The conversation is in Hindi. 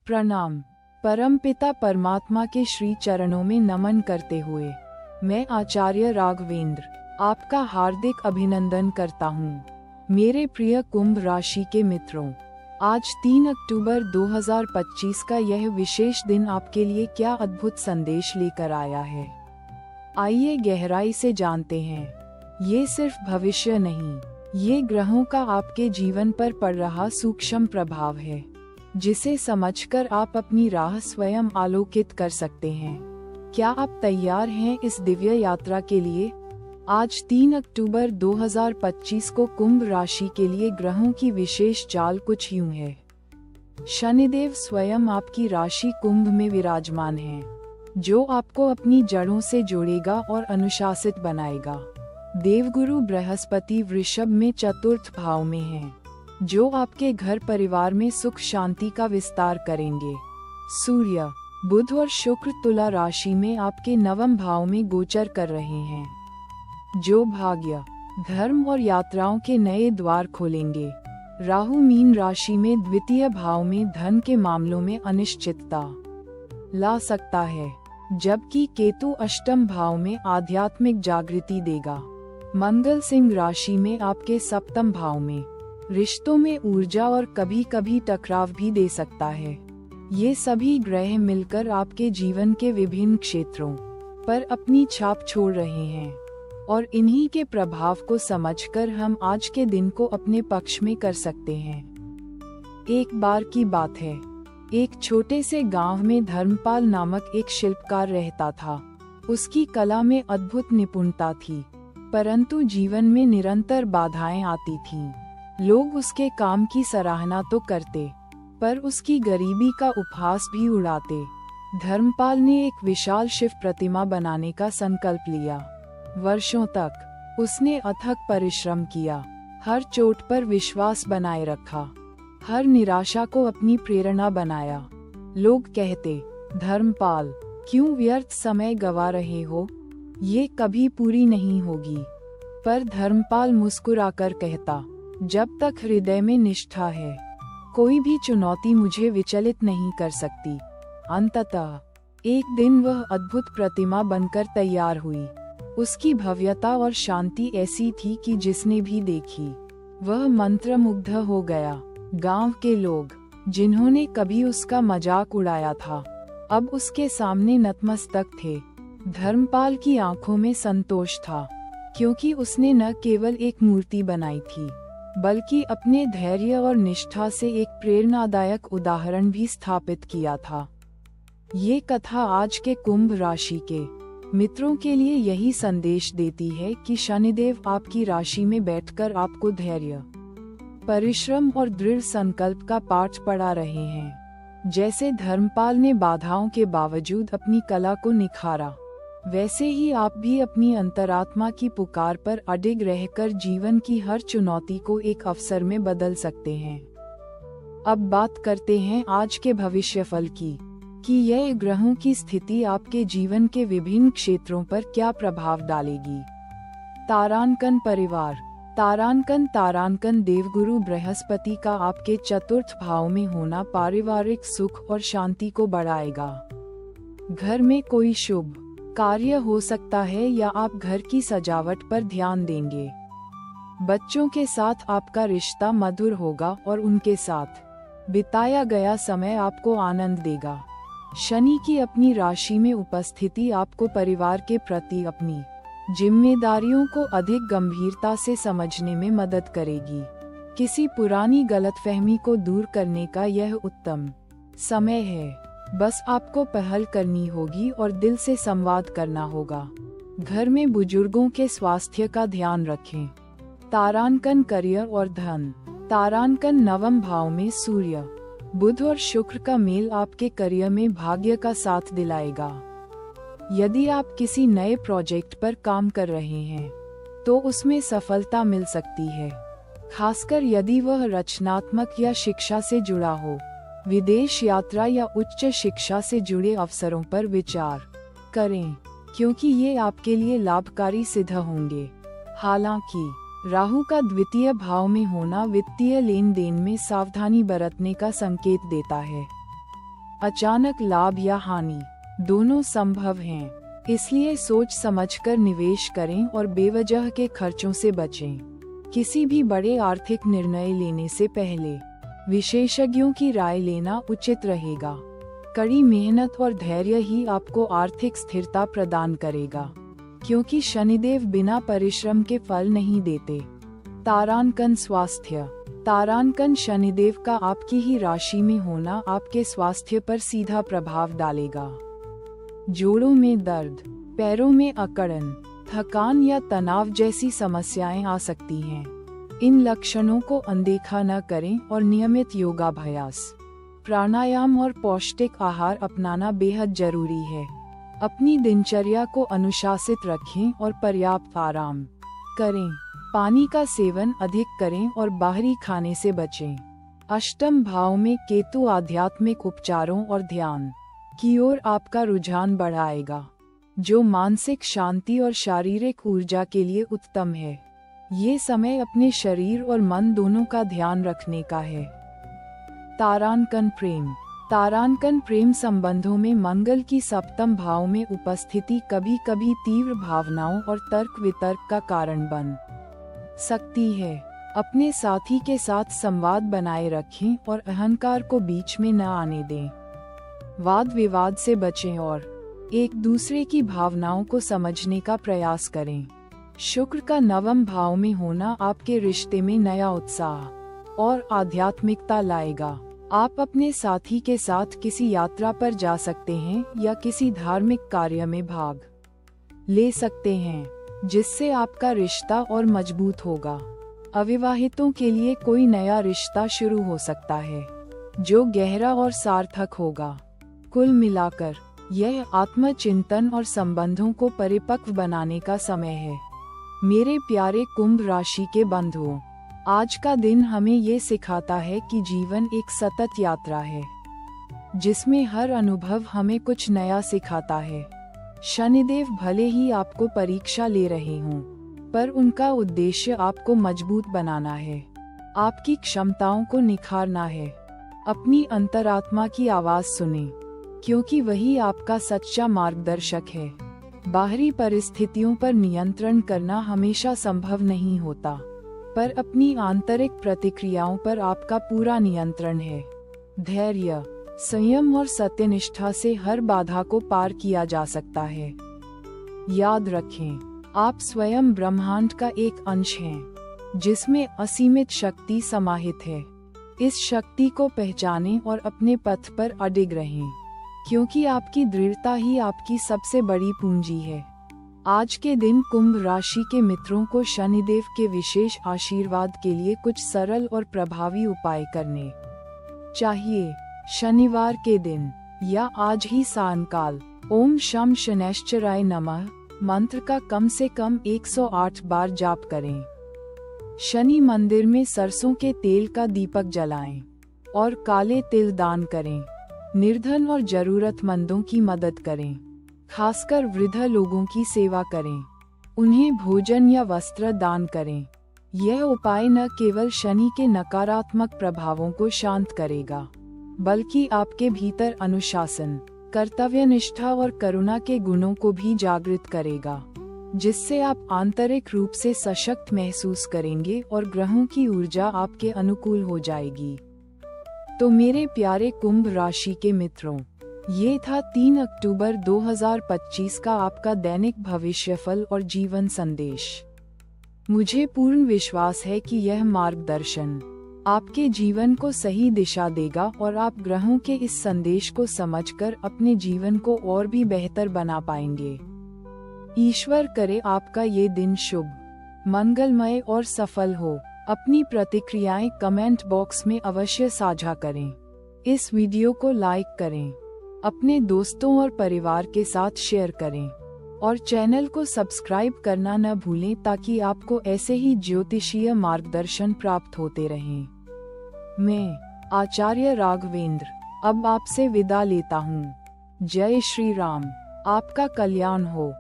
प्रणाम। परमपिता परमात्मा के श्री चरणों में नमन करते हुए मैं आचार्य राघवेंद्र आपका हार्दिक अभिनंदन करता हूँ। मेरे प्रिय कुंभ राशि के मित्रों, आज 3 अक्टूबर 2025 का यह विशेष दिन आपके लिए क्या अद्भुत संदेश लेकर आया है, आइए गहराई से जानते हैं। ये सिर्फ भविष्य नहीं, ये ग्रहों का आपके जीवन पर पड़ रहा सूक्ष्म प्रभाव है, जिसे समझकर आप अपनी राह स्वयं आलोकित कर सकते हैं। क्या आप तैयार हैं इस दिव्य यात्रा के लिए? आज 3 अक्टूबर 2025 को कुंभ राशि के लिए ग्रहों की विशेष चाल कुछ यूं है। शनिदेव स्वयं आपकी राशि कुंभ में विराजमान हैं, जो आपको अपनी जड़ों से जोड़ेगा और अनुशासित बनाएगा। देवगुरु बृहस्पति वृषभ में चतुर्थ भाव में हैं, जो आपके घर परिवार में सुख शांति का विस्तार करेंगे। सूर्य, बुध और शुक्र तुला राशि में आपके नवम भाव में गोचर कर रहे हैं, जो भाग्य, धर्म और यात्राओं के नए द्वार खोलेंगे। राहु मीन राशि में द्वितीय भाव में धन के मामलों में अनिश्चितता ला सकता है, जबकि केतु अष्टम भाव में आध्यात्मिक जागृति देगा। मंगल सिंह राशि में आपके सप्तम भाव में रिश्तों में ऊर्जा और कभी कभी टकराव भी दे सकता है। ये सभी ग्रह मिलकर आपके जीवन के विभिन्न क्षेत्रों पर अपनी छाप छोड़ रहे हैं, और इन्हीं के प्रभाव को समझकर हम आज के दिन को अपने पक्ष में कर सकते हैं। एक बार की बात है, एक छोटे से गांव में धर्मपाल नामक एक शिल्पकार रहता था। उसकी कला में अद्भुत निपुणता थी, परंतु जीवन में निरंतर बाधाएं आती थीं। लोग उसके काम की सराहना तो करते, पर उसकी गरीबी का उपहास भी उड़ाते। धर्मपाल ने एक विशाल शिव प्रतिमा बनाने का संकल्प लिया। वर्षों तक उसने अथक परिश्रम किया, हर चोट पर विश्वास बनाए रखा, हर निराशा को अपनी प्रेरणा बनाया। लोग कहते, धर्मपाल, क्यों व्यर्थ समय गवा रहे हो, ये कभी पूरी नहीं होगी। पर धर्मपाल मुस्कुराकर कहता, जब तक हृदय में निष्ठा है, कोई भी चुनौती मुझे विचलित नहीं कर सकती। अंततः एक दिन वह अद्भुत प्रतिमा बनकर तैयार हुई। उसकी भव्यता और शांति ऐसी थी कि जिसने भी देखी वह मंत्रमुग्ध हो गया। गांव के लोग, जिन्होंने कभी उसका मजाक उड़ाया था, अब उसके सामने नतमस्तक थे। धर्मपाल की आंखों में संतोष था, क्योंकि उसने न केवल एक मूर्ति बनाई थी, बल्कि अपने धैर्य और निष्ठा से एक प्रेरणादायक उदाहरण भी स्थापित किया था। ये कथा आज के कुंभ राशि के मित्रों के लिए यही संदेश देती है कि शनिदेव आपकी राशि में बैठकर आपको धैर्य, परिश्रम और दृढ़ संकल्प का पाठ पढ़ा रहे हैं। जैसे धर्मपाल ने बाधाओं के बावजूद अपनी कला को निखारा, वैसे ही आप भी अपनी अंतरात्मा की पुकार पर अडिग रहकर जीवन की हर चुनौती को एक अवसर में बदल सकते हैं। अब बात करते हैं आज के भविष्यफल की, कि यह ग्रहों की स्थिति आपके जीवन के विभिन्न क्षेत्रों पर क्या प्रभाव डालेगी। तारांकन परिवार। तारांकन देवगुरु बृहस्पति का आपके चतुर्थ भाव में होना पारिवारिक सुख और शांति को बढ़ाएगा। घर में कोई शुभ कार्य हो सकता है, या आप घर की सजावट पर ध्यान देंगे। बच्चों के साथ आपका रिश्ता मधुर होगा और उनके साथ बिताया गया समय आपको आनंद देगा। शनि की अपनी राशि में उपस्थिति आपको परिवार के प्रति अपनी जिम्मेदारियों को अधिक गंभीरता से समझने में मदद करेगी। किसी पुरानी गलतफहमी को दूर करने का यह उत्तम समय है। बस आपको पहल करनी होगी और दिल से संवाद करना होगा। घर में बुजुर्गों के स्वास्थ्य का ध्यान रखें। तारांकन करियर और धन। तारांकन नवम भाव में सूर्य, बुध और शुक्र का मेल आपके करियर में भाग्य का साथ दिलाएगा। यदि आप किसी नए प्रोजेक्ट पर काम कर रहे हैं, तो उसमें सफलता मिल सकती है, खासकर यदि वह रचनात्मक या शिक्षा से जुड़ा हो। विदेश यात्रा या उच्च शिक्षा से जुड़े अवसरों पर विचार करें, क्योंकि ये आपके लिए लाभकारी सिद्ध होंगे। हालांकि राहु का द्वितीय भाव में होना वित्तीय लेन देन में सावधानी बरतने का संकेत देता है। अचानक लाभ या हानि दोनों संभव हैं, इसलिए सोच समझकर निवेश करें और बेवजह के खर्चों से बचें। किसी भी बड़े आर्थिक निर्णय लेने से पहले विशेषज्ञों की राय लेना उचित रहेगा। कड़ी मेहनत और धैर्य ही आपको आर्थिक स्थिरता प्रदान करेगा, क्योंकि शनिदेव बिना परिश्रम के फल नहीं देते। तारांकन स्वास्थ्य। तारांकन शनिदेव का आपकी ही राशि में होना आपके स्वास्थ्य पर सीधा प्रभाव डालेगा। जोड़ों में दर्द, पैरों में अकड़न, थकान या तनाव जैसी समस्याएं आ सकती हैं। इन लक्षणों को अनदेखा न करें और नियमित योगाभ्यास, प्राणायाम और पौष्टिक आहार अपनाना बेहद जरूरी है। अपनी दिनचर्या को अनुशासित रखें और पर्याप्त आराम करें। पानी का सेवन अधिक करें और बाहरी खाने से बचें। अष्टम भाव में केतु आध्यात्मिक उपचारों और ध्यान की ओर आपका रुझान बढ़ाएगा, जो मानसिक शांति और शारीरिक ऊर्जा के लिए उत्तम है। ये समय अपने शरीर और मन दोनों का ध्यान रखने का है। तारांकन प्रेम। तारांकन प्रेम संबंधों में मंगल की सप्तम भाव में उपस्थिति कभी कभी तीव्र भावनाओं और तर्क वितर्क का कारण बन सकती है। अपने साथी के साथ संवाद बनाए रखें और अहंकार को बीच में न आने दें। वाद विवाद से बचें और एक दूसरे की भावनाओं को समझने का प्रयास करें। शुक्र का नवम भाव में होना आपके रिश्ते में नया उत्साह और आध्यात्मिकता लाएगा। आप अपने साथी के साथ किसी यात्रा पर जा सकते हैं या किसी धार्मिक कार्य में भाग ले सकते हैं, जिससे आपका रिश्ता और मजबूत होगा। अविवाहितों के लिए कोई नया रिश्ता शुरू हो सकता है, जो गहरा और सार्थक होगा। कुल मिलाकर यह आत्मचिंतन और संबंधों को परिपक्व बनाने का समय है। मेरे प्यारे कुंभ राशि के बंधुओं, आज का दिन हमें ये सिखाता है कि जीवन एक सतत यात्रा है, जिसमें हर अनुभव हमें कुछ नया सिखाता है। शनिदेव भले ही आपको परीक्षा ले रहे हों, पर उनका उद्देश्य आपको मजबूत बनाना है, आपकी क्षमताओं को निखारना है। अपनी अंतरात्मा की आवाज सुनें, क्योंकि वही आपका सच्चा मार्गदर्शक है। बाहरी परिस्थितियों पर नियंत्रण करना हमेशा संभव नहीं होता, पर अपनी आंतरिक प्रतिक्रियाओं पर आपका पूरा नियंत्रण है। धैर्य, संयम और सत्यनिष्ठा से हर बाधा को पार किया जा सकता है। याद रखें, आप स्वयं ब्रह्मांड का एक अंश हैं, जिसमें असीमित शक्ति समाहित है। इस शक्ति को पहचानें और अपने पथ पर अडिग रहें, क्योंकि आपकी दृढ़ता ही आपकी सबसे बड़ी पूंजी है। आज के दिन कुंभ राशि के मित्रों को शनिदेव के विशेष आशीर्वाद के लिए कुछ सरल और प्रभावी उपाय करने चाहिए। शनिवार के दिन या आज ही सायंकाल ओम शम शनैश्चराय नमः मंत्र का कम से कम 108 बार जाप करें। शनि मंदिर में सरसों के तेल का दीपक जलाएं और काले तिल दान करें। निर्धन और जरूरतमंदों की मदद करें, खासकर वृद्ध लोगों की सेवा करें। उन्हें भोजन या वस्त्र दान करें। यह उपाय न केवल शनि के नकारात्मक प्रभावों को शांत करेगा, बल्कि आपके भीतर अनुशासन, कर्तव्यनिष्ठा और करुणा के गुणों को भी जागृत करेगा, जिससे आप आंतरिक रूप से सशक्त महसूस करेंगे और ग्रहों की ऊर्जा आपके अनुकूल हो जाएगी। तो मेरे प्यारे कुंभ राशि के मित्रों, ये था 3 अक्टूबर 2025 का आपका दैनिक भविष्यफल और जीवन संदेश। मुझे पूर्ण विश्वास है कि यह मार्गदर्शन आपके जीवन को सही दिशा देगा और आप ग्रहों के इस संदेश को समझकर अपने जीवन को और भी बेहतर बना पाएंगे। ईश्वर करे आपका ये दिन शुभ, मंगलमय और सफल हो। अपनी प्रतिक्रियाएं कमेंट बॉक्स में अवश्य साझा करें। इस वीडियो को लाइक करें, अपने दोस्तों और परिवार के साथ शेयर करें और चैनल को सब्सक्राइब करना न भूलें, ताकि आपको ऐसे ही ज्योतिषीय मार्गदर्शन प्राप्त होते रहें। मैं आचार्य राघवेंद्र अब आपसे विदा लेता हूँ। जय श्री राम। आपका कल्याण हो।